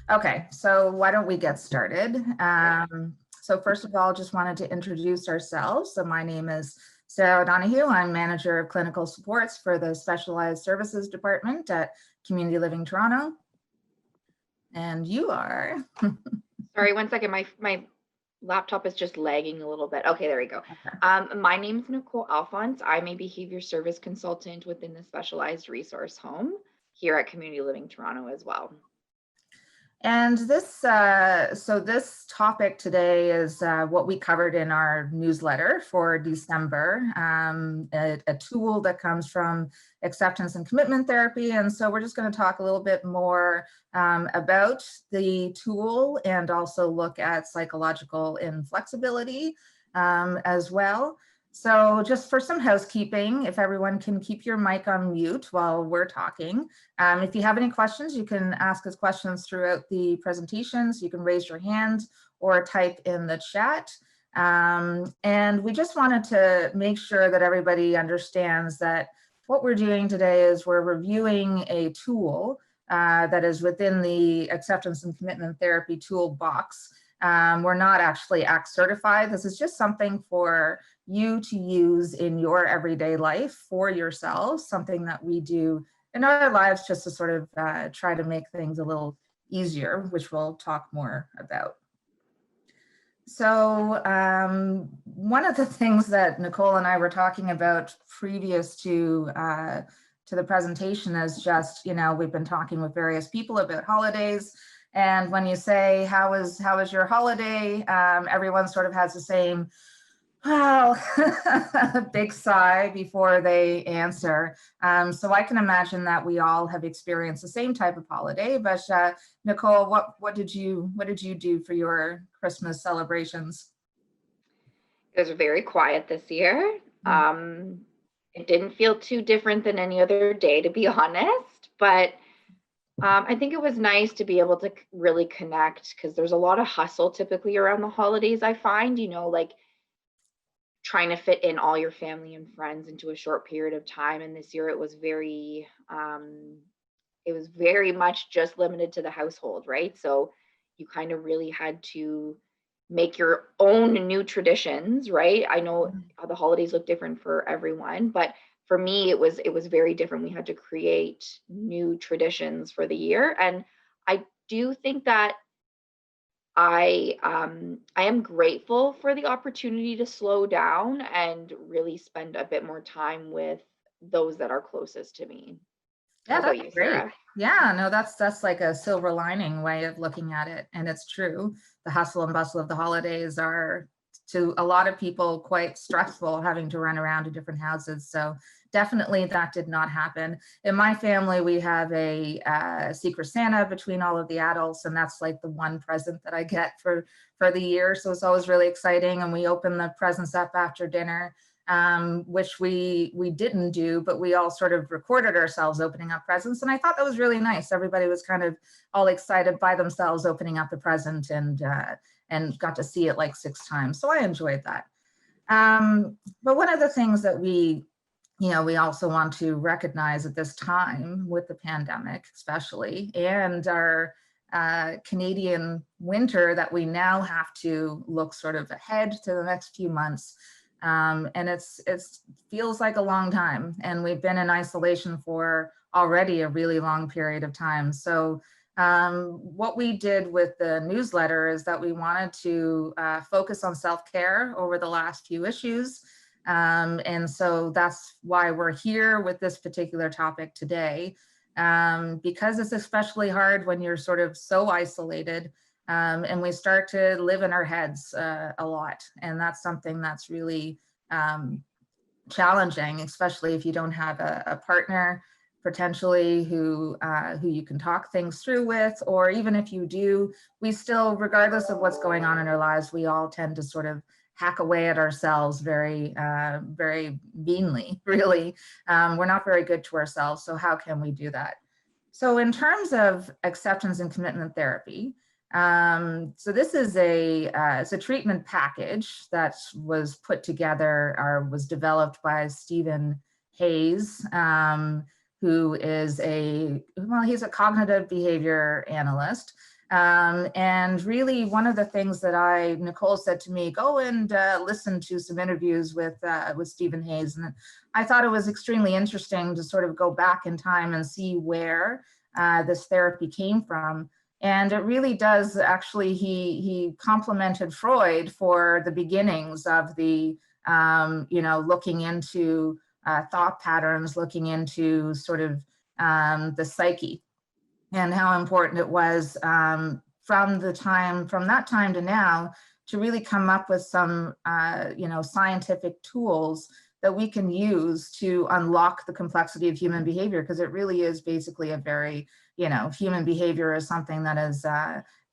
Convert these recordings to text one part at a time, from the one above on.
Okay, so why don't we get started? So first of all, just wanted to introduce ourselves. So my name is Sarah Donahue. I'm Manager of Clinical Supports for the Specialized Services Department at Community Living Toronto. And you are? Sorry, one second. My laptop is just lagging a little bit. Okay, there we go. My name is Nicole Alphonse. I'm a behavior service consultant within the Specialized Resource Home here at Community Living Toronto as well. And this, so this topic today is what we covered in our newsletter for December, a tool that comes from acceptance and commitment therapy. And so we're just going to talk a little bit more about the tool and also look at psychological inflexibility as well. So just for some housekeeping, if everyone can keep your mic on mute while we're talking. If you have any questions, you can ask us questions throughout the presentations. You can raise your hand or type in the chat. And we just wanted to make sure that everybody understands that what we're doing today is we're reviewing a tool that is within the acceptance and commitment therapy toolbox. We're not actually ACT certified. This is just something for you to use in your everyday life for yourselves, something that we do in our lives just to sort of try to make things a little easier, which we'll talk more about. So one of the things that Nicole and I were talking about previous to the presentation is just, we've been talking with various people about holidays. And when you say, how was your holiday? Everyone sort of has the same, well, big sigh before they answer. So I can imagine that we all have experienced the same type of holiday. But Nicole, what did you do for your Christmas celebrations? It was very quiet this year. It didn't feel too different than any other day, to be honest. But I think it was nice to be able to really connect because there's a lot of hustle typically around the holidays, I find, like trying to fit in all your family and friends into a short period of time. And this year it was very much just limited to the household, right? So you kind of really had to make your own new traditions, right? I know the holidays look different for everyone, but for me, it was very different. We had to create new traditions for the year. And I do think that I am grateful for the opportunity to slow down and really spend a bit more time with those that are closest to me. Yeah, How about that's you, great. Sarah? Yeah, no, that's like a silver lining way of looking at it. And it's true. The hustle and bustle of the holidays are, to a lot of people, quite stressful, having to run around to different houses. So definitely that did not happen. In my family, we have a Secret Santa between all of the adults, and that's like the one present that I get for the year. So it's always really exciting. And we open the presents up after dinner. Which we didn't do, but we all sort of recorded ourselves opening up presents. And I thought that was really nice. Everybody was kind of all excited by themselves opening up the present and got to see it like 6 times. So I enjoyed that. But one of the things that we also want to recognize at this time with the pandemic, especially, and our Canadian winter, that we now have to look sort of ahead to the next few months. And it feels like a long time, and we've been in isolation for already a really long period of time. So what we did with the newsletter is that we wanted to focus on self-care over the last few issues. And so that's why we're here with this particular topic today, because it's especially hard when you're sort of so isolated. And we start to live in our heads a lot. And that's something that's really challenging, especially if you don't have a partner potentially who you can talk things through with, or even if you do, we still, regardless of what's going on in our lives, we all tend to sort of hack away at ourselves very meanly, really. We're not very good to ourselves. So how can we do that? So in terms of acceptance and commitment therapy, so this is it's a treatment package that was put together or was developed by Stephen Hayes, who is he's a cognitive behavior analyst. And really one of the things that Nicole said to me, go and listen to some interviews with Stephen Hayes. And I thought it was extremely interesting to sort of go back in time and see where this therapy came from. And it really does actually, he complimented Freud for the beginnings of the, looking into thought patterns, looking into sort of the psyche, and how important it was from that time to now to really come up with some, scientific tools that we can use to unlock the complexity of human behavior, because it really is basically a very, human behavior is something that is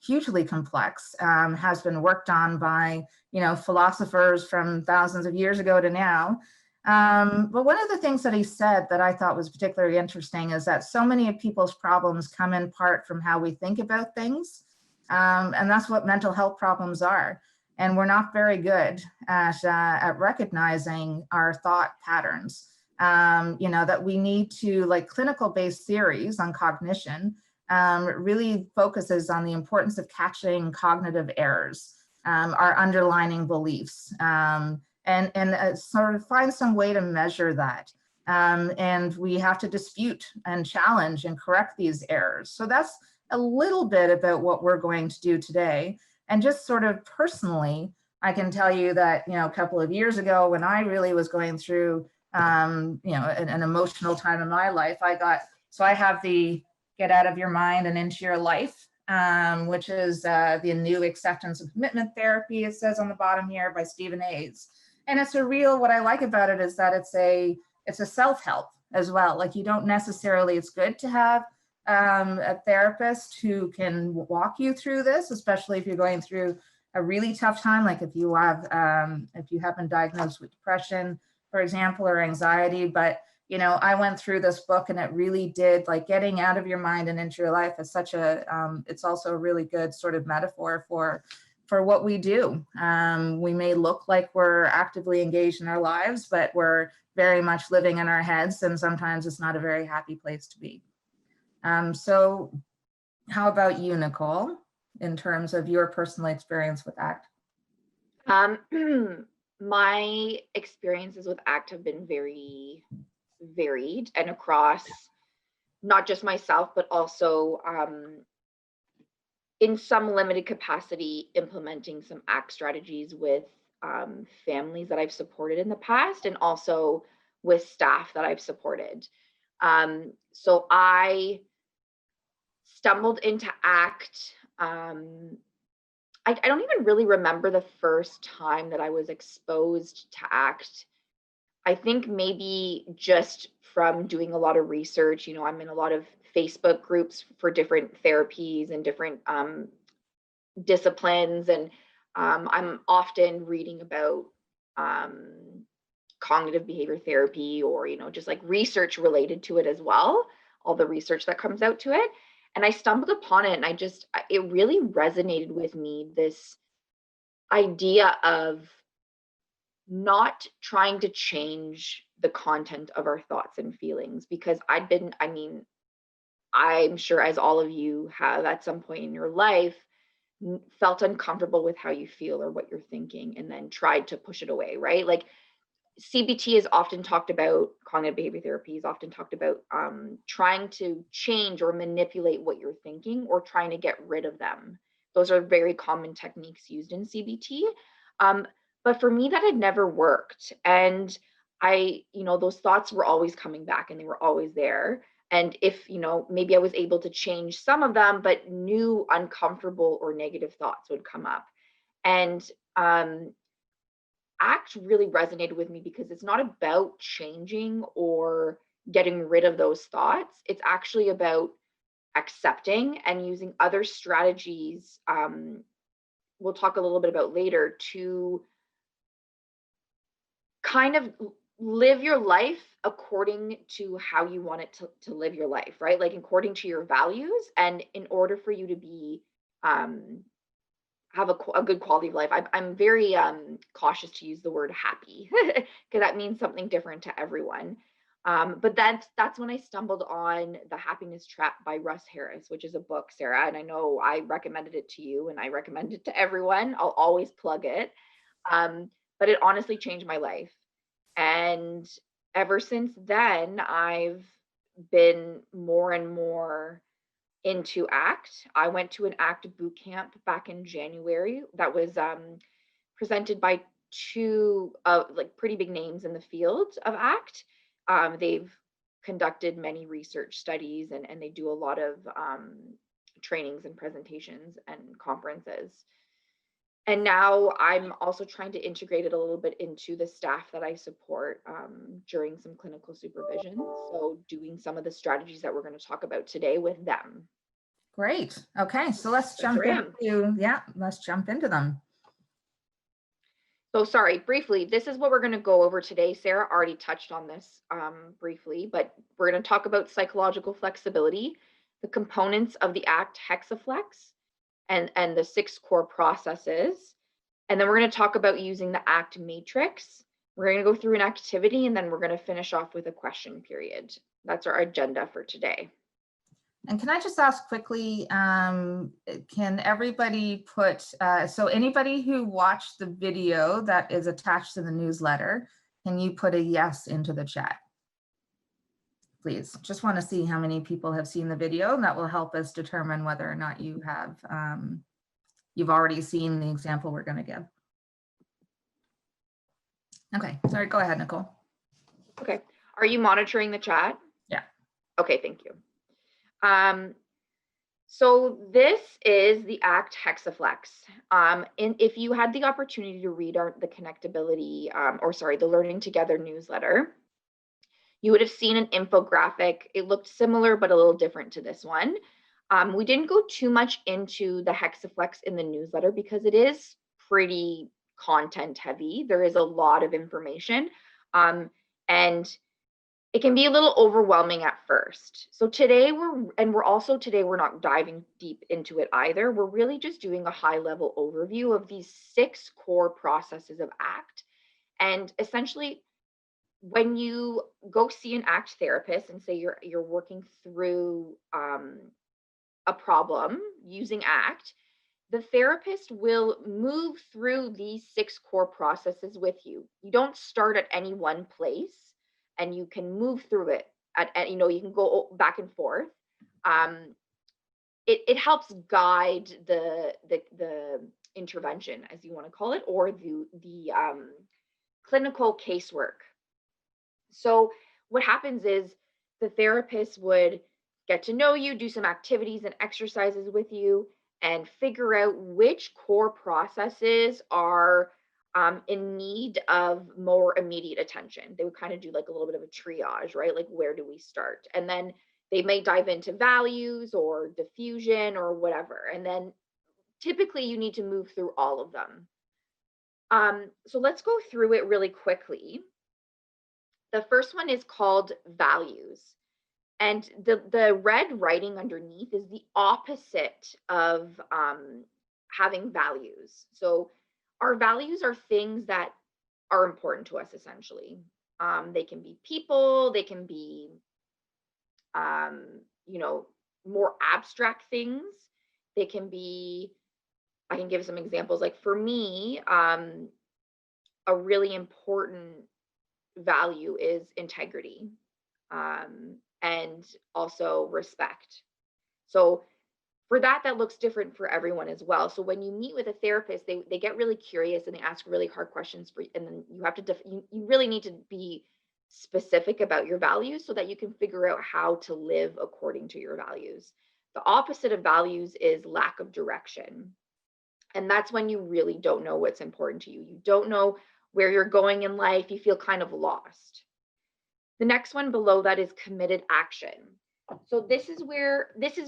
hugely complex, has been worked on by, philosophers from thousands of years ago to now. But one of the things that he said that I thought was particularly interesting is that so many of people's problems come in part from how we think about things. And that's what mental health problems are. And we're not very good at recognizing our thought patterns. That we need to, like, clinical-based theories on cognition really focuses on the importance of catching cognitive errors, our underlying beliefs, and sort of find some way to measure that. And we have to dispute and challenge and correct these errors. So that's a little bit about what we're going to do today. And just sort of personally, I can tell you that, a couple of years ago when I really was going through, an emotional time in my life, I have the Get Out of Your Mind and Into Your Life, which is the new acceptance and commitment therapy, it says on the bottom here, by Stephen Hayes. And what I like about it is that it's a self-help as well. Like, you don't necessarily, it's good to have a therapist who can walk you through this, especially if you're going through a really tough time. Like if you have been diagnosed with depression, for example, or anxiety. But, I went through this book and it really did, like, getting out of your mind and into your life is such it's also a really good sort of metaphor for what we do. We may look like we're actively engaged in our lives, but we're very much living in our heads, and sometimes it's not a very happy place to be. So how about you, Nicole, in terms of your personal experience with ACT? My experiences with ACT have been very varied and across not just myself, but also in some limited capacity, implementing some ACT strategies with families that I've supported in the past, and also with staff that I've supported. So I stumbled into ACT. I don't even really remember the first time that I was exposed to ACT. I think maybe just from doing a lot of research. I'm in a lot of Facebook groups for different therapies and different disciplines, and I'm often reading about cognitive behavior therapy, or just like research related to it as well, all the research that comes out to it. And I stumbled upon it, and it really resonated with me, this idea of not trying to change the content of our thoughts and feelings, because I'm sure, as all of you have at some point in your life, felt uncomfortable with how you feel or what you're thinking, and then tried to push it away, right? Like, CBT is often talked about, cognitive behavior therapy is often talked about trying to change or manipulate what you're thinking, or trying to get rid of them. Those are very common techniques used in CBT. But for me, that had never worked. And those thoughts were always coming back, and they were always there. And if, maybe I was able to change some of them, but new uncomfortable or negative thoughts would come up. And ACT really resonated with me, because it's not about changing or getting rid of those thoughts. It's actually about accepting and using other strategies, we'll talk a little bit about later, to kind of live your life according to how you want it to live your life, right? Like, according to your values. And in order for you to be have a good quality of life, I'm very cautious to use the word happy, because that means something different to everyone. But that's when I stumbled on The Happiness Trap by Russ Harris, which is a book, Sarah. And I know I recommended it to you and I recommend it to everyone. I'll always plug it. But it honestly changed my life. And ever since then, I've been more and more into ACT. I went to an ACT boot camp back in January that was presented by two like pretty big names in the field of ACT. They've conducted many research studies and they do a lot of trainings and presentations and conferences. And now I'm also trying to integrate it a little bit into the staff that I support during some clinical supervision. So doing some of the strategies that we're going to talk about today with them. Great. Okay, so let's jump into them. So sorry, briefly, this is what we're going to go over today. Sarah already touched on this briefly, but we're going to talk about psychological flexibility, the components of the ACT Hexaflex, and the 6 core processes. And then we're going to talk about using the ACT matrix. We're going to go through an activity and then we're going to finish off with a question period. That's our agenda for today. And can I just ask quickly, can everybody put, so anybody who watched the video that is attached to the newsletter, can you put a yes into the chat? Please, just want to see how many people have seen the video, and that will help us determine whether or not you have, you've already seen the example we're going to give. Okay, sorry, go ahead, Nicole. Okay, are you monitoring the chat? Yeah. Okay, thank you. So this is the ACT Hexaflex. And if you had the opportunity to read the connectability, the Learning Together newsletter, you would have seen an infographic. It looked similar, but a little different to this one. We didn't go too much into the Hexaflex in the newsletter because it is pretty content heavy. There is a lot of information. And it can be a little overwhelming at first. So today we're not diving deep into it either. We're really just doing a high level overview of these 6 core processes of ACT. And essentially, when you go see an ACT therapist and say you're working through a problem using ACT, the therapist will move through these 6 core processes with you. You don't start at any one place. And you can move through it you can go back and forth. It helps guide the intervention, as you want to call it, or the clinical casework. So what happens is the therapist would get to know you, do some activities and exercises with you, and figure out which core processes are in need of more immediate attention. They would kind of do like a little bit of a triage, right? Like, where do we start? And then they may dive into values or diffusion or whatever. And then typically you need to move through all of them. So let's go through it really quickly. The first one is called values. And the red writing underneath is the opposite of having values. So our values are things that are important to us, essentially. They can be people, they can be, more abstract things. They can be, I can give some examples. Like for me, a really important value is integrity and also respect. So for that looks different for everyone as well. So when you meet with a therapist, they get really curious and they ask really hard questions and then you have to you really need to be specific about your values so that you can figure out how to live according to your values. The opposite of values is lack of direction. And that's when you really don't know what's important to you. You don't know where you're going in life. You feel kind of lost. The next one below that is committed action. So this is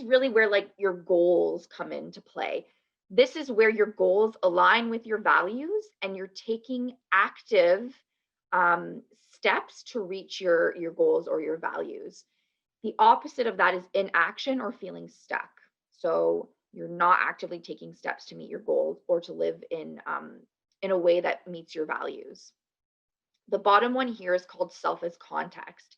really where like your goals come into play. This is where your goals align with your values and you're taking active steps to reach your goals or your values. The opposite of that is inaction or feeling stuck. So you're not actively taking steps to meet your goals or to live in a way that meets your values. The bottom one here is called self as context.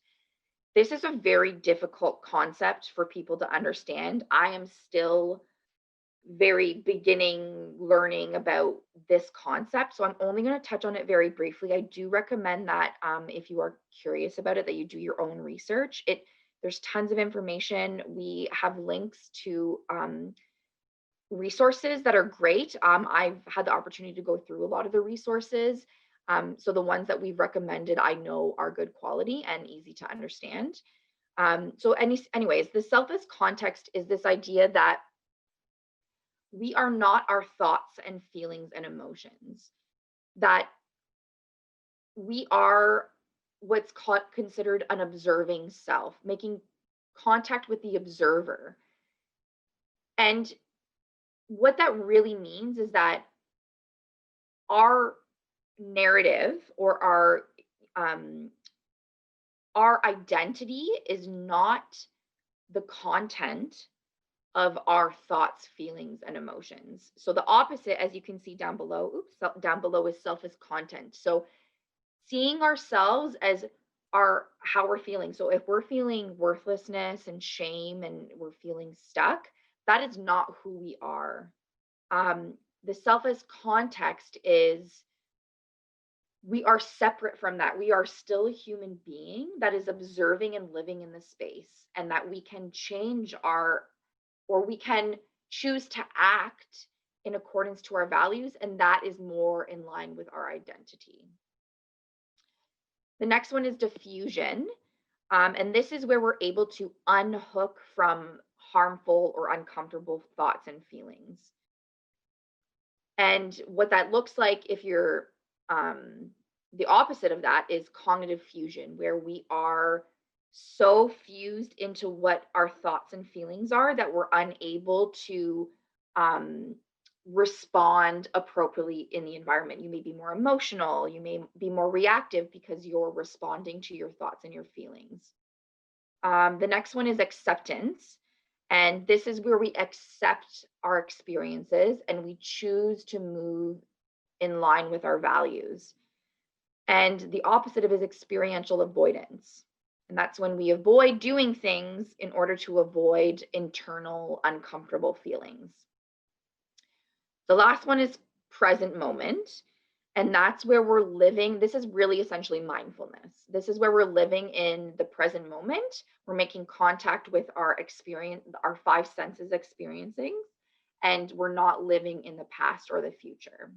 this is a very difficult concept for people to understand. I am still very beginning learning about this concept, so I'm only going to touch on it very briefly. I do recommend that if you are curious about it, that you do your own research. There's tons of information. We have links to resources that are great. I've had the opportunity to go through a lot of the resources. So the ones that we've recommended, I know are good quality and easy to understand. Anyways, the selfless context is this idea that we are not our thoughts and feelings and emotions, that we are what's considered an observing self, making contact with the observer. And what that really means is that our narrative or our identity is not the content of our thoughts, feelings, and emotions. So the opposite, as you can see down below, down below is self as content. So seeing ourselves as how we're feeling. So if we're feeling worthlessness and shame and we're feeling stuck, that is not who we are. The self as context is we are separate from that. We are still a human being that is observing and living in the space, and that we can change we can choose to act in accordance to our values, and that is more in line with our identity. The next one is diffusion. And this is where we're able to unhook from harmful or uncomfortable thoughts and feelings. And what that looks like, if you're the opposite of that, is cognitive fusion, where we are so fused into what our thoughts and feelings are that we're unable to respond appropriately in the environment. You may be more emotional, you may be more reactive because you're responding to your thoughts and your feelings. The next one is acceptance. And this is where we accept our experiences and we choose to move in line with our values. And the opposite of it is experiential avoidance. And that's when we avoid doing things in order to avoid internal uncomfortable feelings. The last one is present moment. And that's where we're living. This is really essentially mindfulness. This is where we're living in the present moment. We're making contact with our experience, our five senses experiencing, and we're not living in the past or the future.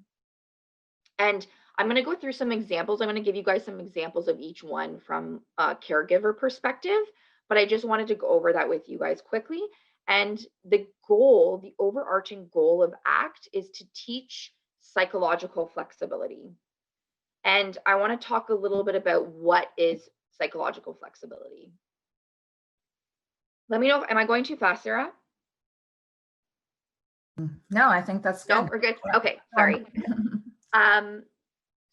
And I'm going to go through some examples. I'm going to give you guys some examples of each one from a caregiver perspective, but I just wanted to go over that with you guys quickly. And the goal, the overarching goal of ACT is to teach psychological flexibility. And I want to talk a little bit about what is psychological flexibility. Let me know, am I going too fast, Sarah? No, I think that's good. No, we're good. Okay, sorry.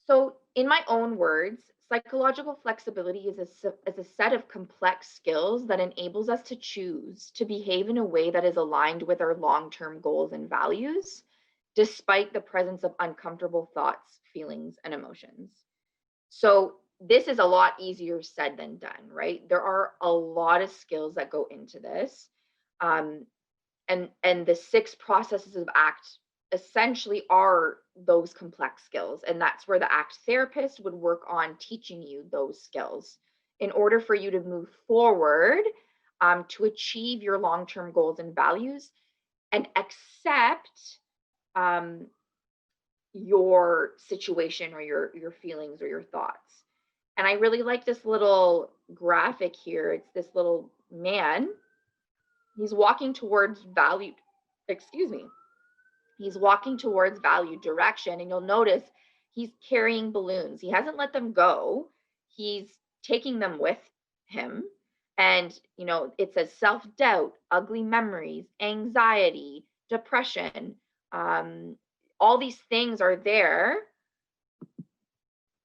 So in my own words, psychological flexibility is a set of complex skills that enables us to choose to behave in a way that is aligned with our long-term goals and values, despite the presence of uncomfortable thoughts, feelings, and emotions. So this is a lot easier said than done, right? There are a lot of skills that go into this. And the 6 processes of ACT essentially are those complex skills. And that's where the ACT therapist would work on teaching you those skills in order for you to move forward to achieve your long-term goals and values and accept your situation or your feelings or your thoughts. And I really like this little graphic here. It's this little man. He's walking towards value, he's walking towards value direction, and you'll notice he's carrying balloons. He hasn't let them go. He's taking them with him. And, you know, it says self-doubt, ugly memories, anxiety, depression, all these things are there,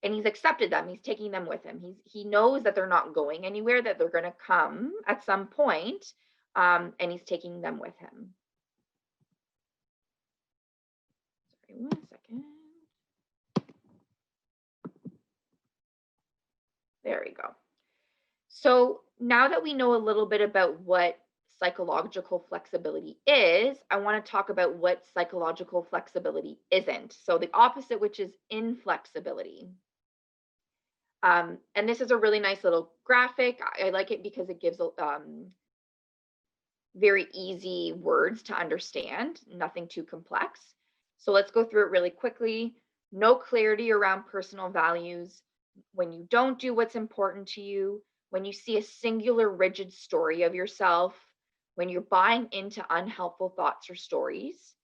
and he's accepted them. He's taking them with him. He knows that they're not going anywhere, that they're going to come at some point, and he's taking them with him. Sorry, 1 second. There we go. So now that we know a little bit about what psychological flexibility is, I want to talk about what psychological flexibility isn't. So the opposite, which is inflexibility. And this is a really nice little graphic. I like it because it gives very easy words to understand, nothing too complex. So let's go through it really quickly. No clarity around personal values. When you don't do what's important to you, when you see a singular rigid story of yourself, when you're buying into unhelpful thoughts or stories,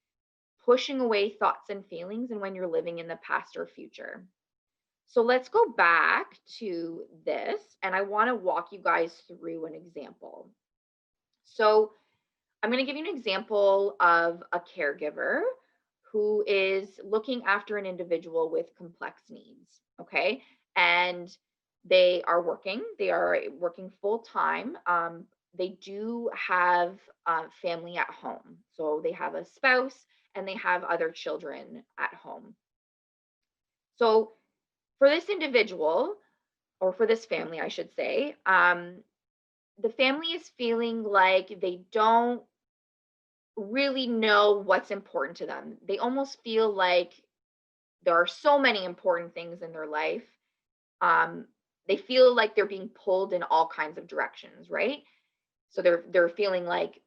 pushing away thoughts and feelings, and when you're living in the past or future. So let's go back to this, and I want to walk you guys through an example. So I'm going to give you an example of a caregiver who is looking after an individual with complex needs. Okay. And they are working full time. They do have family at home. So they have a spouse and they have other children at home. So for this individual, or for this family, I should say, the family is feeling like they don't really know what's important to them. They almost feel like there are so many important things in their life. Um, they feel like they're being pulled in all kinds of directions, right? So they're feeling like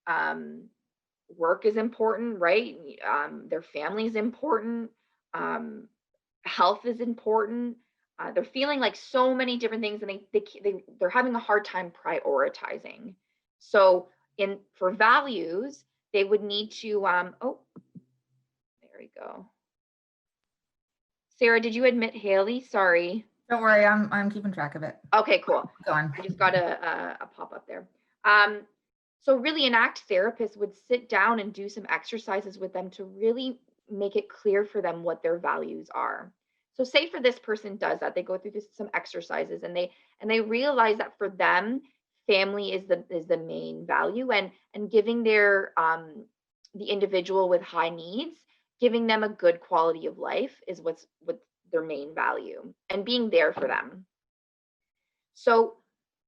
um, work is important, right? Their family is important. Um, Health is important. They're feeling like so many different things, and they're having a hard time prioritizing. So in for values, they would need to oh, there we go. Sarah, did you admit Haley? Sorry. Don't worry, I'm keeping track of it. Okay, cool. Go on. I just got a pop up there. So really an ACT therapist would sit down and do some exercises with them to really make it clear for them what their values are. So say for this person does that, they go through some exercises and they realize that for them, family is the main value, and giving their the individual with high needs, giving them a good quality of life is what's their main value, and being there for them. So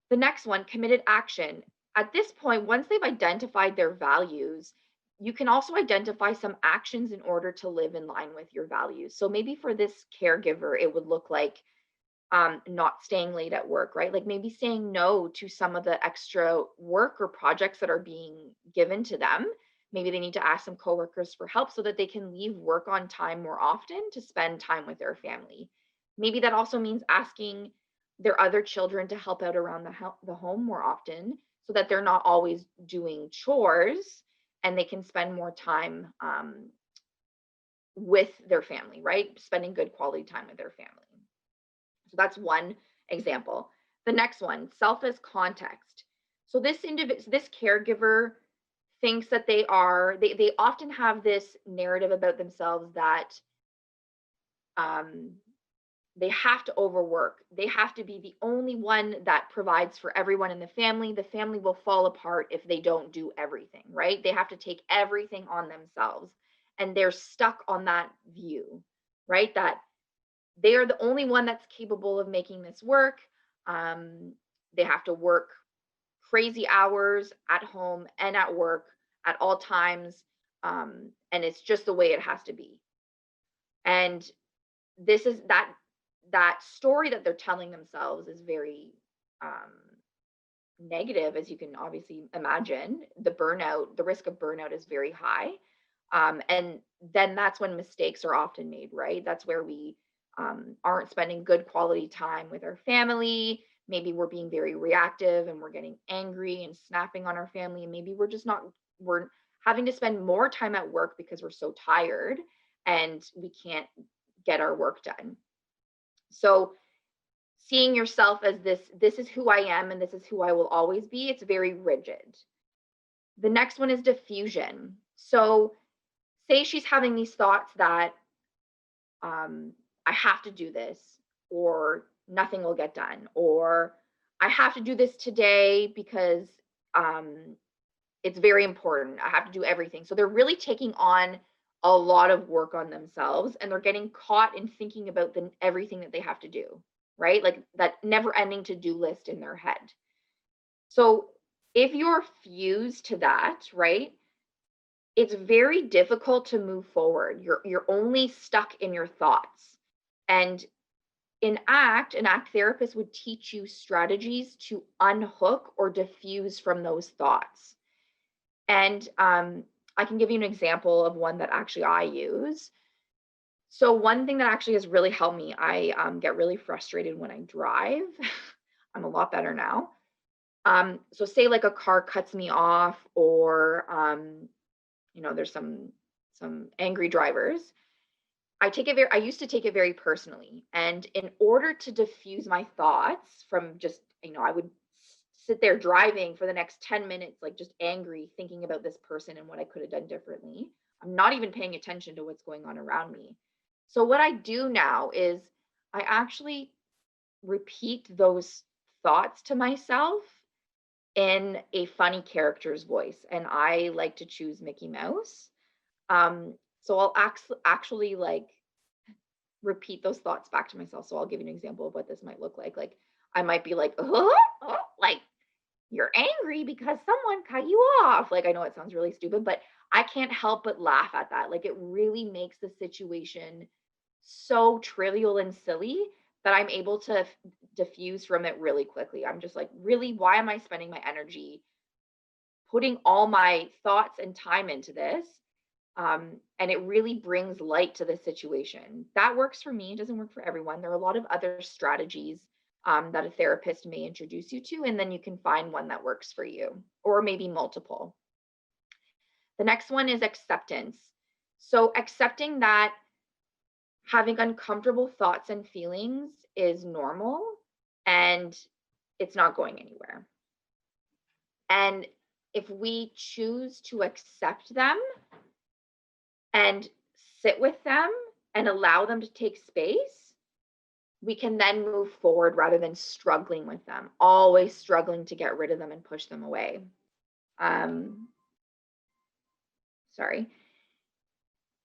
the next one, committed action. At this point, once they've identified their values, you can also identify some actions in order to live in line with your values. So maybe for this caregiver, it would look like not staying late at work, right? Like maybe saying no to some of the extra work or projects that are being given to them. Maybe they need to ask some coworkers for help so that they can leave work on time more often to spend time with their family. Maybe that also means asking their other children to help out around the home more often so that they're not always doing chores and they can spend more time with their family, right? Spending good quality time with their family. So that's one example. The next one, self as context. So this caregiver thinks that they often have this narrative about themselves that they have to overwork. They have to be the only one that provides for everyone in the family. The family will fall apart if they don't do everything, right? They have to take everything on themselves. And they're stuck on that view, right? That they are the only one that's capable of making this work. They have to work crazy hours at home and at work at all times. And it's just the way it has to be. And this is that story that they're telling themselves is very negative, as you can obviously imagine. The risk of burnout is very high. And then that's when mistakes are often made, right? That's where we aren't spending good quality time with our family. Maybe we're being very reactive and we're getting angry and snapping on our family. And maybe we're having to spend more time at work because we're so tired and we can't get our work done. So seeing yourself as this is who I am and this is who I will always be, it's very rigid. The next one is diffusion. So say she's having these thoughts that I have to do this, or nothing will get done, or I have to do this today because it's very important. I have to do everything. So they're really taking on a lot of work on themselves, and they're getting caught in thinking about everything that they have to do, right? Like that never ending to-do list in their head. So if you're fused to that, right, it's very difficult to move forward. You're only stuck in your thoughts. And an ACT therapist would teach you strategies to unhook or diffuse from those thoughts. And I can give you an example of one that actually I use. So one thing that actually has really helped me, I get really frustrated when I drive. I'm a lot better now. So say like a car cuts me off, or there's some angry drivers. I used to take it very personally. And in order to diffuse my thoughts from just, I would sit there driving for the next 10 minutes, like just angry, thinking about this person and what I could have done differently. I'm not even paying attention to what's going on around me. So what I do now is I actually repeat those thoughts to myself in a funny character's voice. And I like to choose Mickey Mouse. So I'll actually like repeat those thoughts back to myself. So I'll give you an example of what this might look like. Like I might be like, like you're angry because someone cut you off. Like I know it sounds really stupid, but I can't help but laugh at that. Like it really makes the situation so trivial and silly that I'm able to diffuse from it really quickly. I'm just like, really, why am I spending my energy putting all my thoughts and time into this? And it really brings light to the situation. That works for me. It doesn't work for everyone. There are a lot of other strategies that a therapist may introduce you to, and then you can find one that works for you, or maybe multiple. The next one is acceptance. So, accepting that having uncomfortable thoughts and feelings is normal and it's not going anywhere. And if we choose to accept them and sit with them and allow them to take space, we can then move forward rather than struggling with them, always struggling to get rid of them and push them away. Sorry.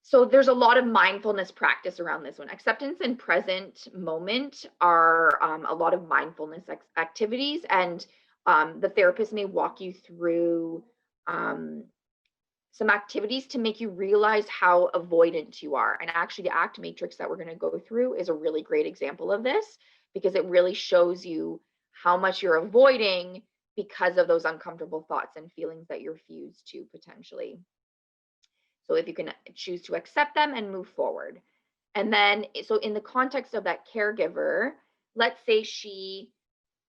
So there's a lot of mindfulness practice around this one. Acceptance and present moment are a lot of mindfulness activities, and the therapist may walk you through some activities to make you realize how avoidant you are. And actually, the ACT matrix that we're going to go through is a really great example of this, because it really shows you how much you're avoiding because of those uncomfortable thoughts and feelings that you're fused to potentially. So if you can choose to accept them and move forward. And then, so in the context of that caregiver, let's say she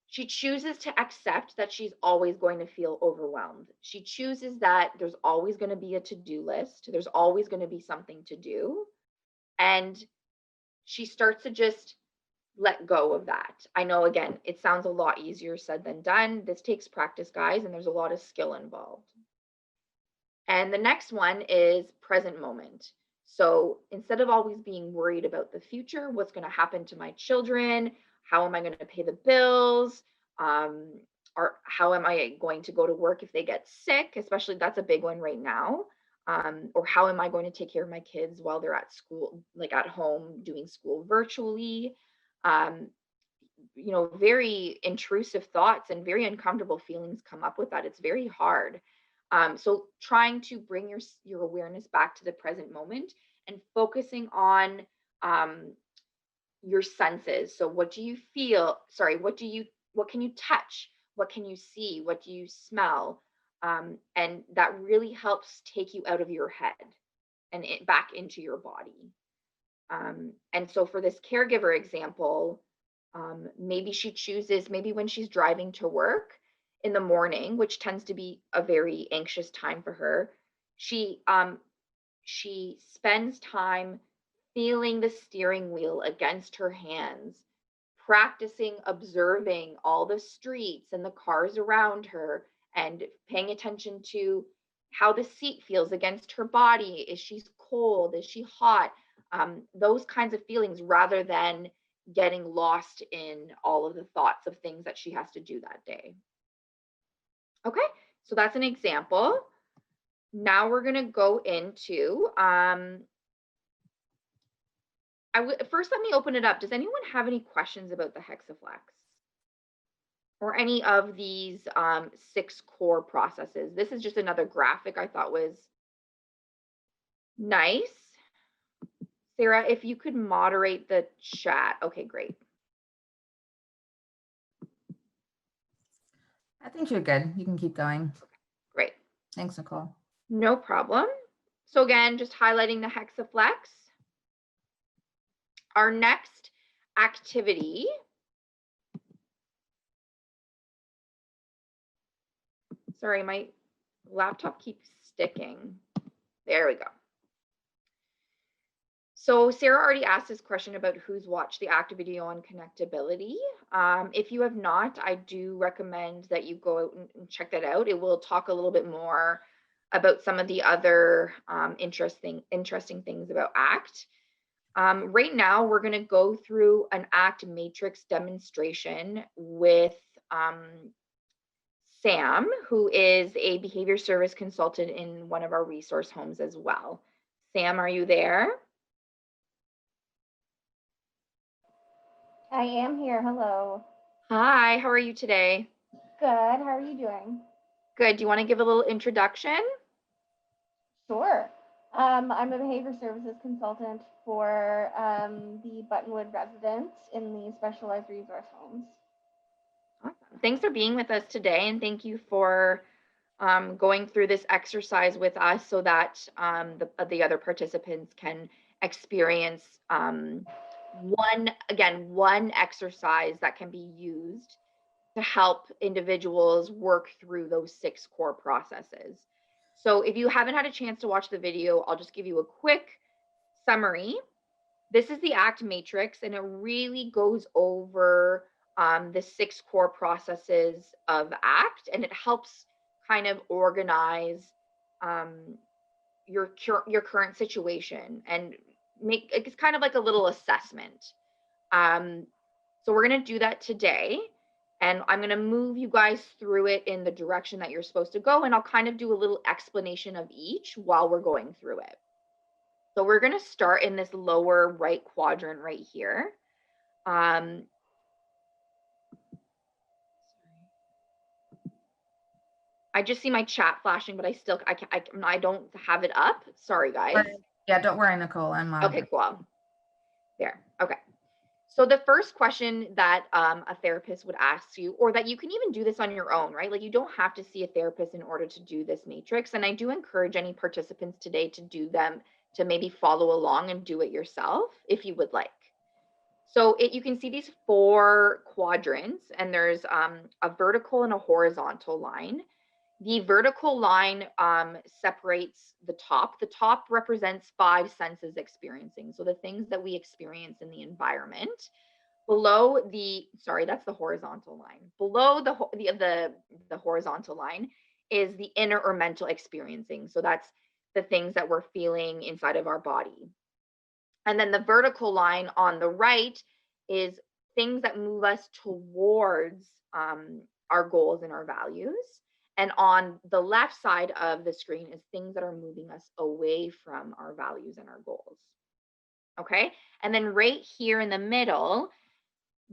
chooses to accept that she's always going to feel overwhelmed. She chooses that there's always going to be a to-do list. There's always going to be something to do. And she starts to just let go of that. I know, again, it sounds a lot easier said than done. This takes practice, guys, and there's a lot of skill involved. And the next one is present moment. So instead of always being worried about the future, what's going to happen to my children, how am I going to pay the bills, or how am I going to go to work if they get sick, especially that's a big one right now, or how am I going to take care of my kids while they're at school, like at home doing school virtually. Very intrusive thoughts and very uncomfortable feelings come up with that. It's very hard. So trying to bring your awareness back to the present moment and focusing on your senses. So what do you feel? Sorry, what can you touch? What can you see? What do you smell? And that really helps take you out of your head and back into your body. And so for this caregiver example, maybe when she's driving to work in the morning, which tends to be a very anxious time for her, she spends time feeling the steering wheel against her hands, practicing observing all the streets and the cars around her, and paying attention to how the seat feels against her body. Is she cold? Is she hot? Those kinds of feelings, rather than getting lost in all of the thoughts of things that she has to do that day. Okay, so that's an example. Now we're going to go into, first let me open it up. Does anyone have any questions about the Hexaflex? or any of these 6 core processes. This is just another graphic I thought was nice. Sarah, if you could moderate the chat. Okay, great. I think you're good. You can keep going. Great. Thanks, Nicole. No problem. So again, just highlighting the Hexaflex. Our next activity sorry, my laptop keeps sticking. There we go. So Sarah already asked this question about who's watched the active video on connectability. If you have not, I do recommend that you go out and check that out. It will talk a little bit more about some of the other interesting things about ACT. Right now, we're going to go through an ACT matrix demonstration with Sam, who is a behavior service consultant in one of our resource homes as well. Sam, are you there? I am here. Hello. Hi, how are you today? Good. How are you doing? Good. Do you want to give a little introduction? Sure. I'm a behavior services consultant for the Buttonwood residents in the specialized resource homes. Awesome. Thanks for being with us today, and thank you for going through this exercise with us so that the other participants can experience one exercise that can be used to help individuals work through those 6 core processes. So if you haven't had a chance to watch the video, I'll just give you a quick summary. This is the ACT matrix, and it really goes over the 6 core processes of ACT, and it helps kind of organize your current situation and make it's kind of like a little assessment. So we're going to do that today, and I'm going to move you guys through it in the direction that you're supposed to go, and I'll kind of do a little explanation of each while we're going through it. So we're going to start in this lower right quadrant right here. I just see my chat flashing, but I don't have it up. Sorry, guys. Yeah, don't worry, Nicole. I'm okay, cool. There. Okay. So the first question that a therapist would ask you, or that you can even do this on your own, right? Like you don't have to see a therapist in order to do this matrix. And I do encourage any participants today to do them, to maybe follow along and do it yourself if you would like. So you can see these 4 quadrants, and there's a vertical and a horizontal line. The vertical line separates the top. The top represents 5 senses experiencing. So the things that we experience in the environment. Below that's the horizontal line. Below the horizontal line is the inner or mental experiencing. So that's the things that we're feeling inside of our body. And then the vertical line on the right is things that move us towards our goals and our values. And on the left side of the screen is things that are moving us away from our values and our goals. Okay. And then right here in the middle,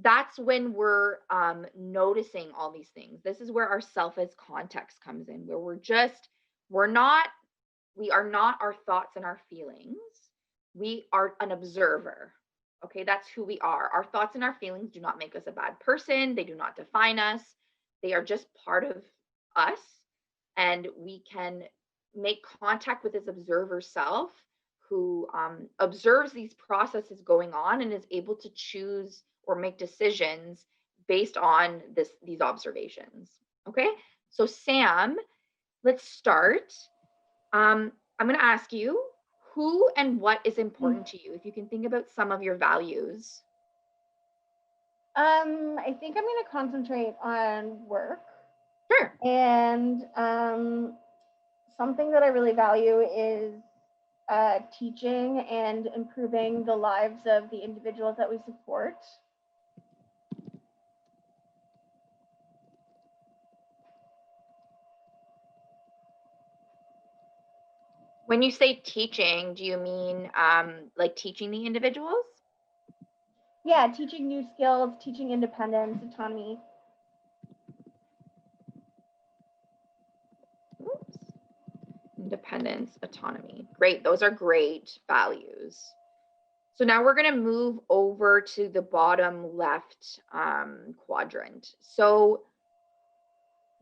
that's when we're noticing all these things. This is where our self as context comes in, where we are not our thoughts and our feelings. We are an observer. Okay. That's who we are. Our thoughts and our feelings do not make us a bad person. They do not define us. They are just part of us, and we can make contact with this observer self who observes these processes going on and is able to choose or make decisions based on these observations. Okay, so Sam, let's start. I'm going to ask you, who and what is important to you? If you can think about some of your values. I think I'm going to concentrate on work. Sure. And something that I really value is teaching and improving the lives of the individuals that we support. When you say teaching, do you mean like teaching the individuals? Yeah, teaching new skills, teaching independence, autonomy. independence, autonomy. Great. Those are great values. So now we're going to move over to the bottom left quadrant. So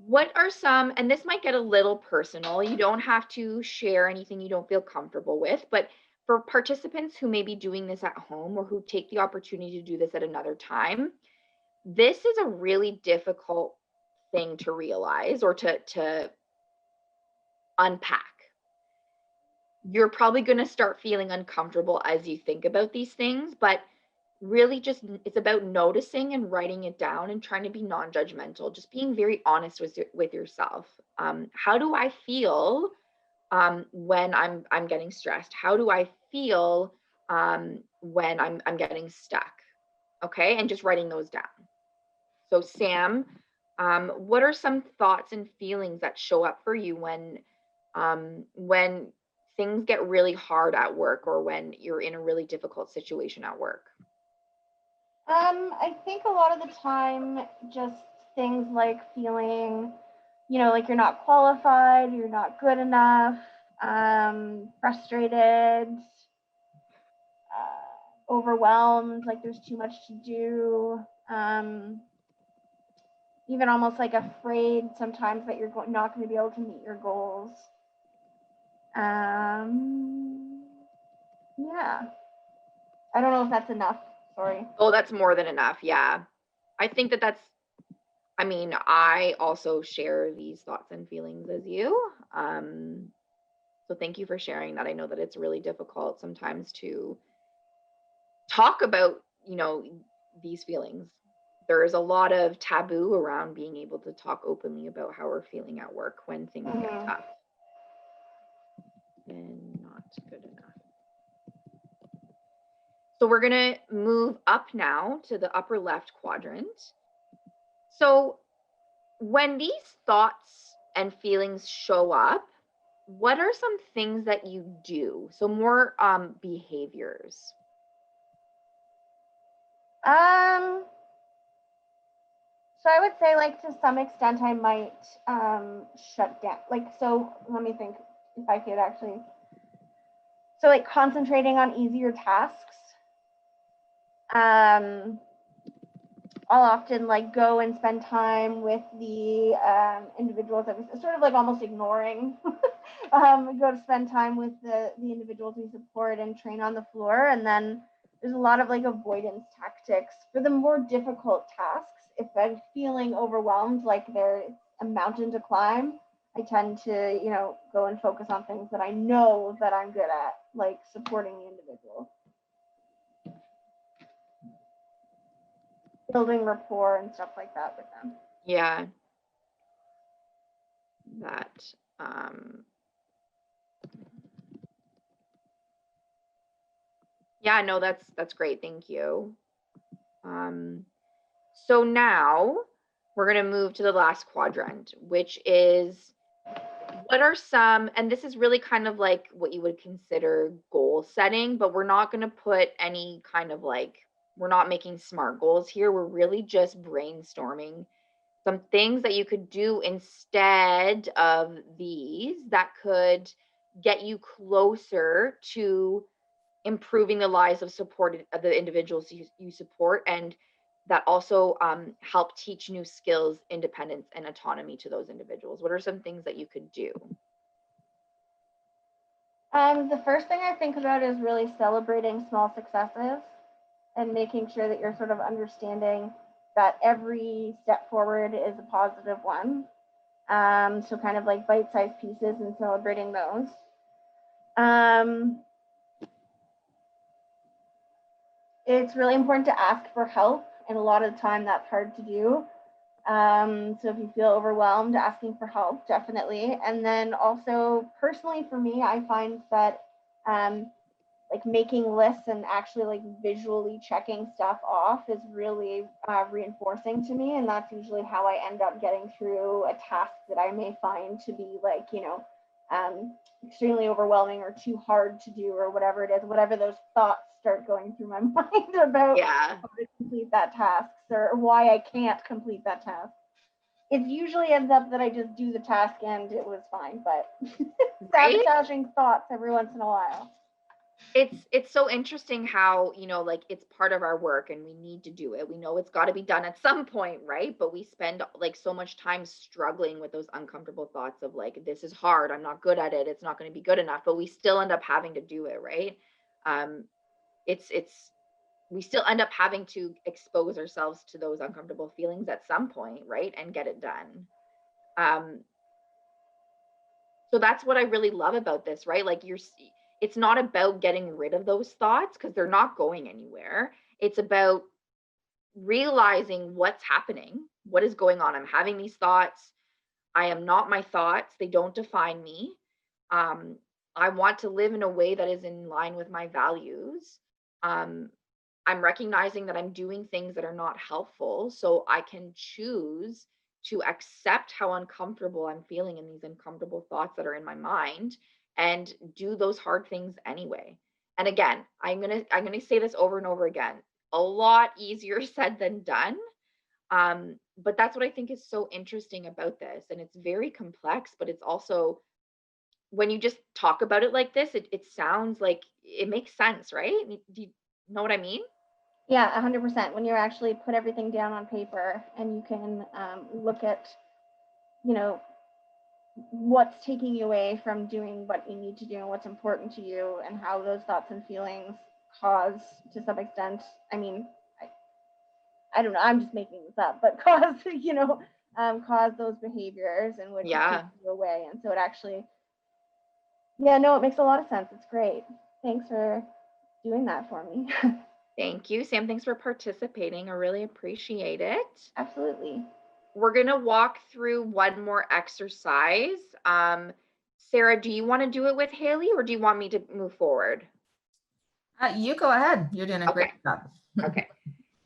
what are some, and this might get a little personal, you don't have to share anything you don't feel comfortable with, but for participants who may be doing this at home or who take the opportunity to do this at another time, this is a really difficult thing to realize or to unpack. You're probably going to start feeling uncomfortable as you think about these things, but really just it's about noticing and writing it down and trying to be non-judgmental, just being very honest with yourself. How do I feel when I'm getting stressed? How do I feel when I'm getting stuck? Okay, and just writing those down. So Sam, what are some thoughts and feelings that show up for you when things get really hard at work or when you're in a really difficult situation at work? I think a lot of the time, just things like feeling, like you're not qualified, you're not good enough, frustrated, overwhelmed, like there's too much to do, even almost like afraid sometimes that you're not going to be able to meet your goals. Yeah. I don't know if that's enough. Sorry. Oh, that's more than enough. Yeah. I think I also share these thoughts and feelings as you. So thank you for sharing that. I know that it's really difficult sometimes to talk about, these feelings. There is a lot of taboo around being able to talk openly about how we're feeling at work when things get tough and not good enough. So we're going to move up now to the upper left quadrant. So when these thoughts and feelings show up, what are some things that you do? So more behaviors. So I would say, like, to some extent, I might shut down. Like, so let me think if I could actually. So, like, concentrating on easier tasks. I'll often like go and spend time with the individuals that we sort of like almost ignoring. Go to spend time with the individuals we support and train on the floor, and then there's a lot of like avoidance tactics for the more difficult tasks. If I'm feeling overwhelmed, like there's a mountain to climb, I tend to, go and focus on things that I know that I'm good at, like supporting the individual, building rapport and stuff like that with them. Yeah. Yeah, no, that's great. Thank you. So now we're going to move to the last quadrant, which is what are some, and this is really kind of like what you would consider goal setting, but we're not going to put any kind of like, we're not making SMART goals here. We're really just brainstorming some things that you could do instead of these that could get you closer to improving the lives of the individuals you support, and that also help teach new skills, independence, and autonomy to those individuals. What are some things that you could do? The first thing I think about is really celebrating small successes and making sure that you're sort of understanding that every step forward is a positive one. So kind of like bite-sized pieces and celebrating those. It's really important to ask for help, and a lot of the time that's hard to do. So if you feel overwhelmed, asking for help, definitely. And then also personally for me, I find that like making lists and actually like visually checking stuff off is really reinforcing to me. And that's usually how I end up getting through a task that I may find to be like, extremely overwhelming or too hard to do or whatever it is, whatever those thoughts start going through my mind about how to complete that task or why I can't complete that task. it usually ends up that I just do the task and it was fine, but Right? sabotaging thoughts every once in a while. It's so interesting how, you know, like it's part of our work and we need to do it. We know it's got to be done at some point, right? But we spend like so much time struggling with those uncomfortable thoughts of like, this is hard, I'm not good at it, it's not going to be good enough, but we still end up having to do it, right? It's we still end up having to expose ourselves to those uncomfortable feelings at some point, right? And get it done. So that's what I really love about this, right? Like it's not about getting rid of those thoughts because they're not going anywhere. It's about realizing what's happening, what is going on. I'm having these thoughts. I am not my thoughts. They don't define me. I want to live in a way that is in line with my values. I'm recognizing that I'm doing things that are not helpful, so I can choose to accept how uncomfortable I'm feeling in these uncomfortable thoughts that are in my mind and do those hard things anyway. And again, I'm going to say this over and over again. A lot easier said than done. But that's what I think is so interesting about this. And it's very complex, but it's also, when you just talk about it like this, it sounds like it makes sense, right? Do you know what I mean? Yeah, 100%. When you actually put everything down on paper and you can look at, you know, what's taking you away from doing what you need to do and what's important to you and how those thoughts and feelings cause, to some extent, I mean, I don't know, I'm just making this up, but cause, you know, cause those behaviors in which it takes you away. And so it actually, yeah, no, it makes a lot of sense. It's great. Thanks for doing that for me. Thank you, Sam. Thanks for participating. I really appreciate it. Absolutely. We're going to walk through one more exercise. Sarah, do you want to do it with Haley or do you want me to move forward? You go ahead. You're doing a great job. Okay.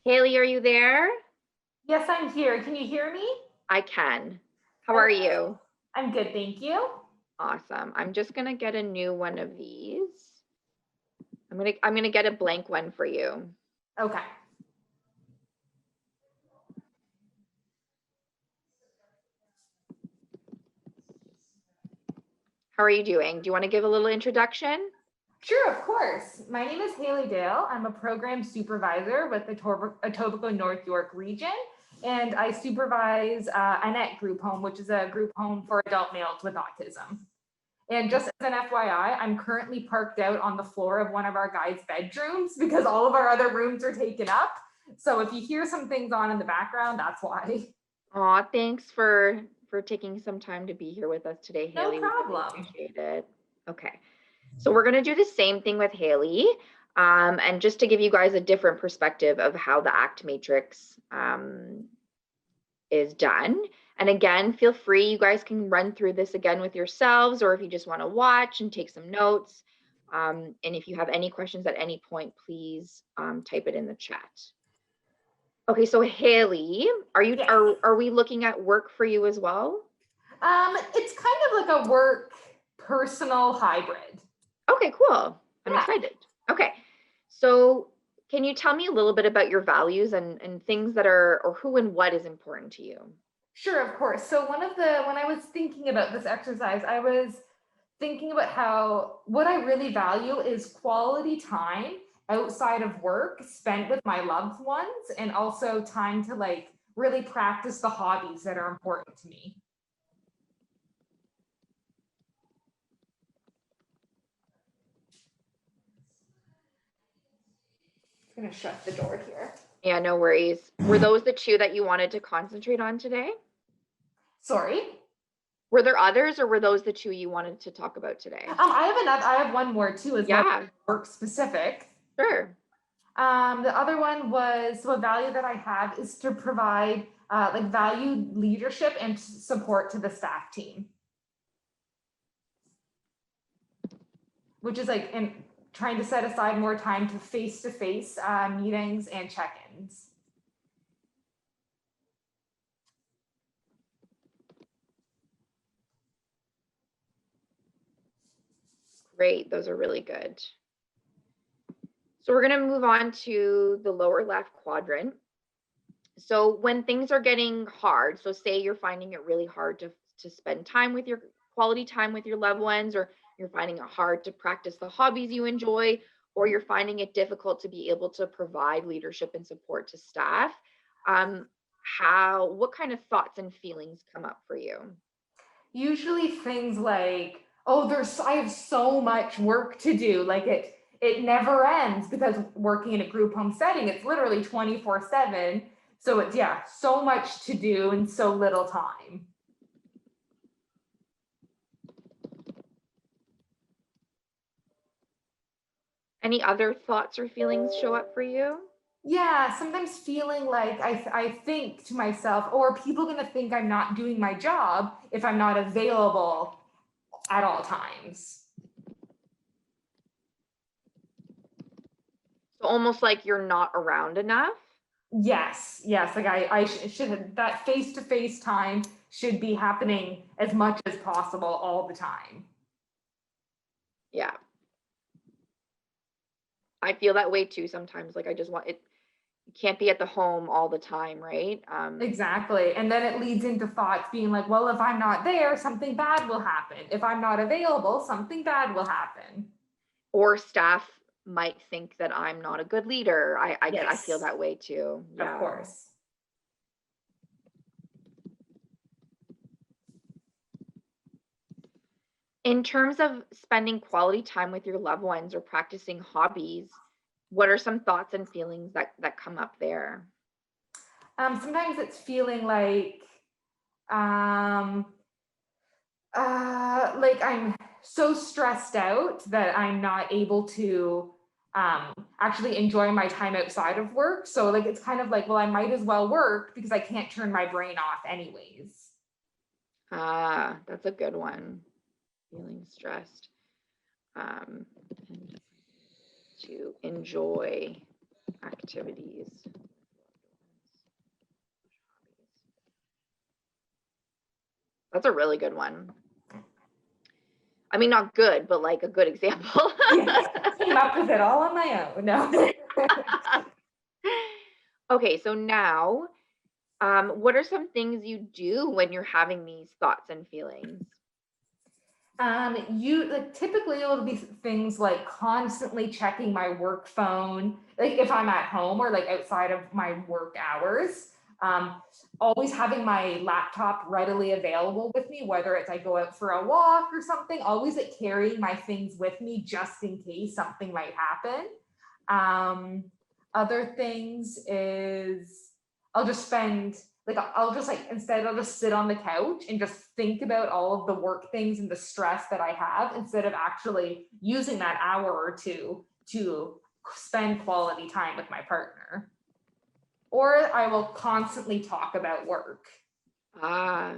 Haley, are you there? Yes, I'm here. Can you hear me? I can. How are you? I'm good, thank you. Awesome. I'm just going to get a new one of these. I'm going to get a blank one for you. Okay. How are you doing? Do you want to give a little introduction? Sure, of course. My name is Haley Dale. I'm a program supervisor with the Etobicoke North York region, and I supervise Annette Group Home, which is a group home for adult males with autism. And just as an FYI, I'm currently parked out on the floor of one of our guides' bedrooms because all of our other rooms are taken up. So if you hear some things on in the background, that's why. Aw, thanks for taking some time to be here with us today, Haley. No problem. We really appreciate it. Okay, so we're going to do the same thing with Haley. And just to give you guys a different perspective of how the ACT matrix is done. And again, feel free, you guys can run through this again with yourselves, or if you just want to watch and take some notes. And if you have any questions at any point, please type it in the chat. Okay, so Haley, are we looking at work for you as well? It's kind of like a work personal hybrid. Okay, cool. I'm excited. Okay, so can you tell me a little bit about your values and things that are, or who and what is important to you? Sure, of course. So when I was thinking about this exercise, I was thinking about how what I really value is quality time outside of work spent with my loved ones, and also time to like really practice the hobbies that are important to me. I'm gonna shut the door here. Yeah, no worries. Were those the two that you wanted to concentrate on today? Sorry? Were there others, or were those the two you wanted to talk about today? I have one more too, as well, work specific. Sure. The other one was, so a value that I have is to provide like valued leadership and support to the staff team. Which is like in trying to set aside more time to face-to-face meetings and check-ins. Great, those are really good. So we're going to move on to the lower left quadrant. So when things are getting hard, so say you're finding it really hard to spend time with your quality time with your loved ones, or you're finding it hard to practice the hobbies you enjoy, or you're finding it difficult to be able to provide leadership and support to staff, um, what kind of thoughts and feelings come up for you? Usually things like, oh, I have so much work to do. Like it never ends, because working in a group home setting, it's literally 24/7. So it's, yeah, so much to do and so little time. Any other thoughts or feelings show up for you? Yeah, sometimes feeling like I think to myself, oh, are people going to think I'm not doing my job if I'm not available at all times? So almost like you're not around enough. Yes, yes. Like should have, that face-to-face time should be happening as much as possible all the time. Yeah. I feel that way too sometimes. Like I just want it, you can't be at the home all the time, right? Exactly. And then it leads into thoughts being like, well, if I'm not there, something bad will happen. If I'm not available, something bad will happen. Or staff might think that I'm not a good leader. I Yes. feel that way too. Yeah. Of course. In terms of spending quality time with your loved ones or practicing hobbies, what are some thoughts and feelings that come up there? Sometimes it's feeling um, like I'm so stressed out that I'm not able to actually enjoy my time outside of work. So like it's kind of like, well, I might as well work because I can't turn my brain off anyways. Ah, that's a good one. Feeling stressed. And to enjoy activities. That's a really good one. I mean, not good, but like a good example. Yes, came up with it all on my own. No. Okay, so now, what are some things you do when you're having these thoughts and feelings? You like typically it'll be things like constantly checking my work phone, like if I'm at home or like outside of my work hours. Always having my laptop readily available with me, whether it's I go out for a walk or something, always like carrying my things with me just in case something might happen. Other things is I'll just spend like I'll just like instead I'll just sit on the couch and just think about all of the work things and the stress that I have instead of actually using that hour or two to spend quality time with my partner. Or I will constantly talk about work. Ah,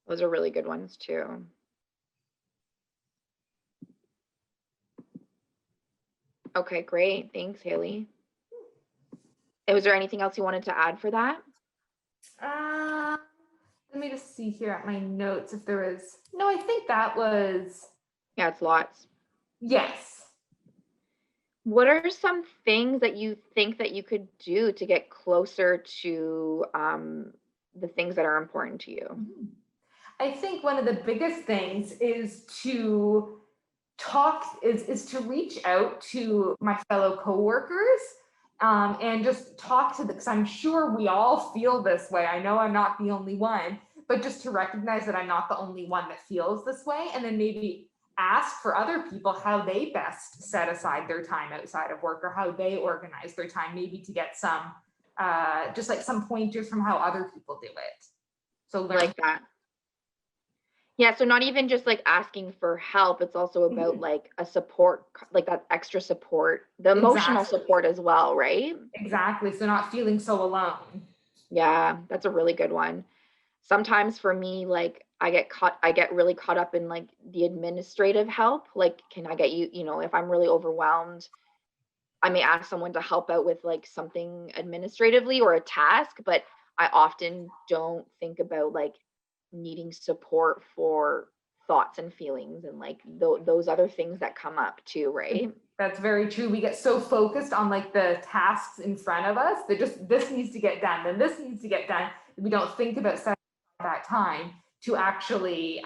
those are really good ones too. Okay, great. Thanks, Haley. And was there anything else you wanted to add for that? Uh, Let me just see here at my notes if there is. No, I think that was, Yeah, it's lots. yes. What are some things that you think that you could do to get closer to the things that are important to you? I think one of the biggest things is to is to reach out to my fellow coworkers and just talk to them, because I'm sure we all feel this way. I know I'm not the only one, but just to recognize that I'm not the only one that feels this way, and then maybe ask for other people how they best set aside their time outside of work or how they organize their time, maybe to get some just like some pointers from how other people do it. So learn. Like that. Yeah, so not even just like asking for help, it's also about like a support, like that extra support, the emotional Exactly. support as well, right? Exactly. So not feeling so alone. Yeah, that's a really good one. Sometimes for me, like I get really caught up in like the administrative help. Like, can I get you, if I'm really overwhelmed, I may ask someone to help out with like something administratively or a task, but I often don't think about like needing support for thoughts and feelings and like those other things that come up too, right? That's very true. We get so focused on like the tasks in front of us that just this needs to get done, then this needs to get done. We don't think about setting that time to actually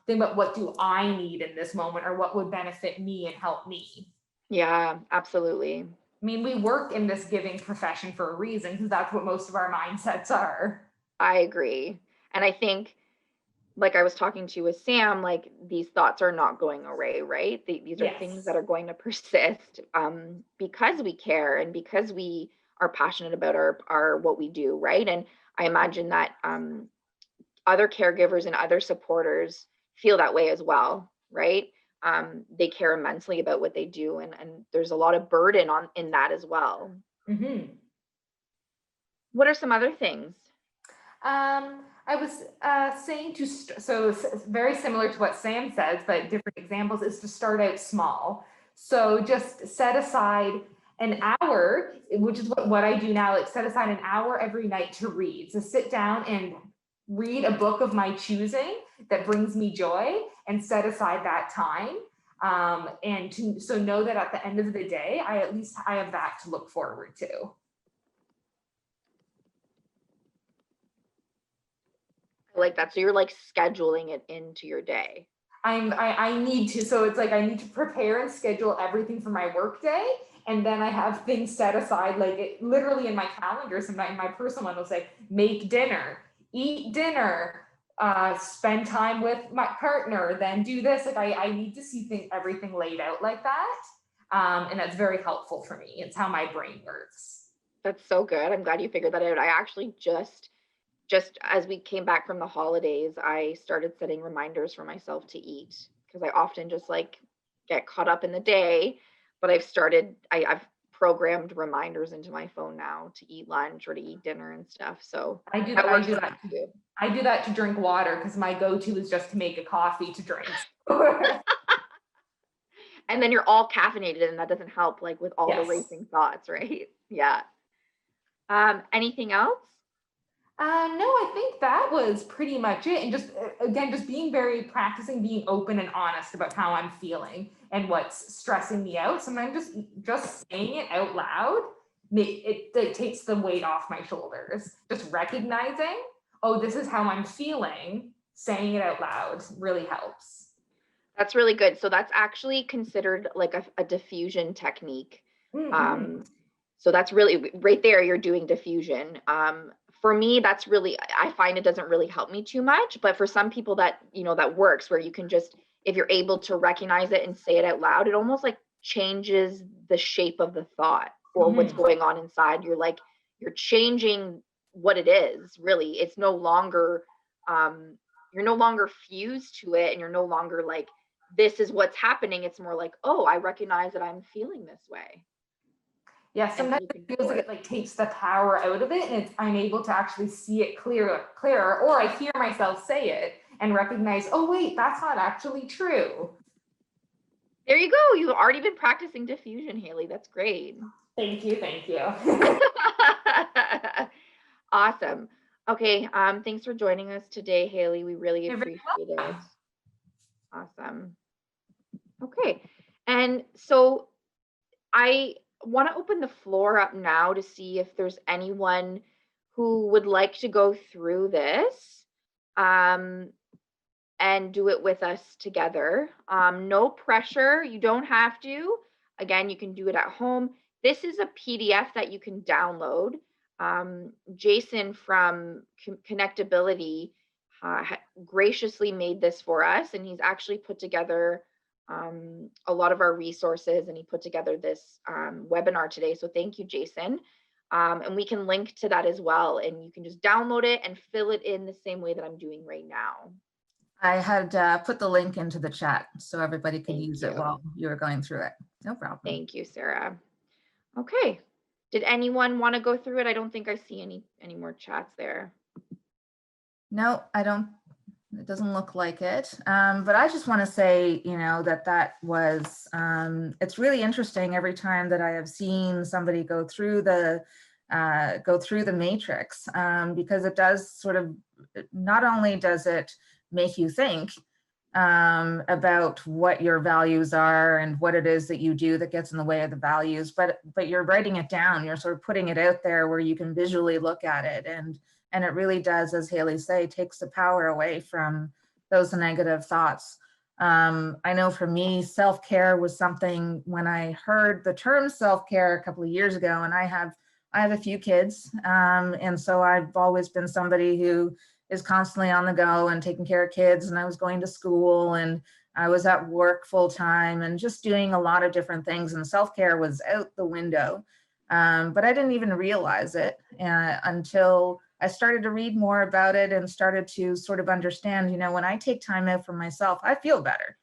think about what do I need in this moment or what would benefit me and help me. Yeah, absolutely. I mean, we work in this giving profession for a reason because that's what most of our mindsets are. I agree. And I think, like I was talking to with Sam, like these thoughts are not going away, right? These are things that are going to persist because we care and because we are passionate about our what we do, right? And I imagine that other caregivers and other supporters feel that way as well, right? They care immensely about what they do, and there's a lot of burden in that as well. Mm-hmm. What are some other things? I was saying so very similar to what Sam says, but different examples, is to start out small. So just set aside an hour, which is what I do now, like set aside an hour every night to read. So sit down and read a book of my choosing that brings me joy and set aside that time. So know that at the end of the day, I have that to look forward to. Like that. So you're like scheduling it into your day. I need to, so it's like I need to prepare and schedule everything for my work day, and then I have things set aside, like it literally in my calendar. Sometimes my personal one will say make dinner, eat dinner, spend time with my partner, then do this. Like I need to see everything laid out like that, and that's very helpful for me. It's how my brain works. That's so good. I'm glad you figured that out. I actually just as we came back from the holidays, I started setting reminders for myself to eat, because I often just like get caught up in the day. But I've programmed reminders into my phone now to eat lunch or to eat dinner and stuff. So I do that to drink water, because my go-to is just to make a coffee to drink. And then you're all caffeinated, and that doesn't help, like with all the racing thoughts, right? Yeah. Anything else? No, I think that was pretty much it. And just, again, just practicing being open and honest about how I'm feeling and what's stressing me out. Sometimes just saying it out loud, it takes the weight off my shoulders. Just recognizing, oh, this is how I'm feeling, saying it out loud really helps. That's really good. So that's actually considered like a diffusion technique. Mm-hmm. So that's really right there, you're doing diffusion. For me, that's really, I find it doesn't really help me too much, but for some people that, that works, where you can just, if you're able to recognize it and say it out loud, it almost like changes the shape of the thought or what's going on inside. You're changing what it is, really. It's no longer, you're no longer fused to it, and you're no longer like, this is what's happening. It's more like, oh, I recognize that I'm feeling this way. Yeah, sometimes it feels like it like takes the power out of it, and I'm able to actually see it clearer, or I hear myself say it and recognize, oh wait, that's not actually true. There you go. You've already been practicing diffusion, Haley. That's great. Thank you. Awesome. Okay, thanks for joining us today, Haley. We really appreciate it. Awesome. Okay, and so I want to open the floor up now to see if there's anyone who would like to go through this and do it with us together. No pressure. You don't have to. Again, you can do it at home. This is a PDF that you can download. Jason from Connectability graciously made this for us, and he's actually put together a lot of our resources, and he put together this webinar today. So thank you, Jason. And we can link to that as well, and you can just download it and fill it in the same way that I'm doing right now. I had put the link into the chat so everybody could use it while you were going through it. No problem. Thank you, Sarah. Okay. Did anyone want to go through it? I don't think I see any more chats there. No, I don't. It doesn't look like it. But I just want to say, that was, it's really interesting every time that I have seen somebody go through the matrix, because it does sort of, not only does it make you think, about what your values are and what it is that you do that gets in the way of the values, but you're writing it down, you're sort of putting it out there where you can visually look at it. And it really does, as Haley say, takes the power away from those negative thoughts. I know for me, self-care was something when I heard the term self-care a couple of years ago, and I have a few kids. And so I've always been somebody who is constantly on the go and taking care of kids. And I was going to school and I was at work full time and just doing a lot of different things. And self-care was out the window. But I didn't even realize it until I started to read more about it and started to sort of understand, you know, when I take time out for myself, I feel better.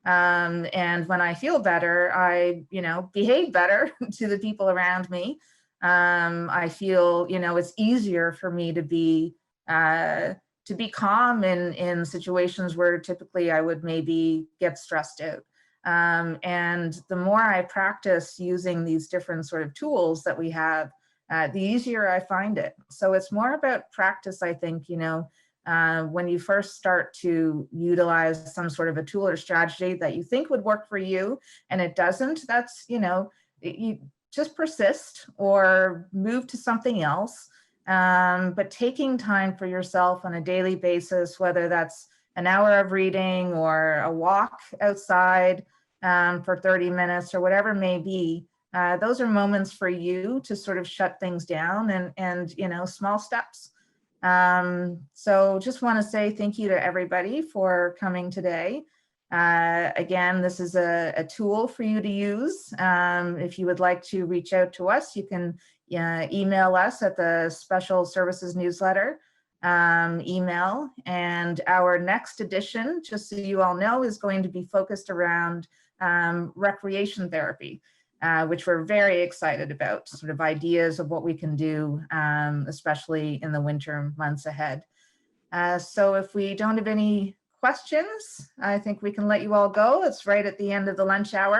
And when I feel better, I, you know, behave better to the people around me. I feel, you know, it's easier for me to be calm in situations where typically I would maybe get stressed out. And the more I practice using these different sort of tools that we have, the easier I find it. So it's more about practice, I think, you know, when you first start to utilize some sort of a tool or strategy that you think would work for you and it doesn't, that's, you know, you just persist or move to something else. But taking time for yourself on a daily basis, whether that's an hour of reading or a walk outside for 30 minutes or whatever it may be, those are moments for you to sort of shut things down and you know, small steps. So just want to say thank you to everybody for coming today. Again, this is a tool for you to use. If you would like to reach out to us, you can email us at the Special Services Newsletter email. And our next edition, just so you all know, is going to be focused around recreation therapy, which we're very excited about, sort of ideas of what we can do, especially in the winter months ahead. So if we don't have any questions, I think we can let you all go. It's right at the end of the lunch hour.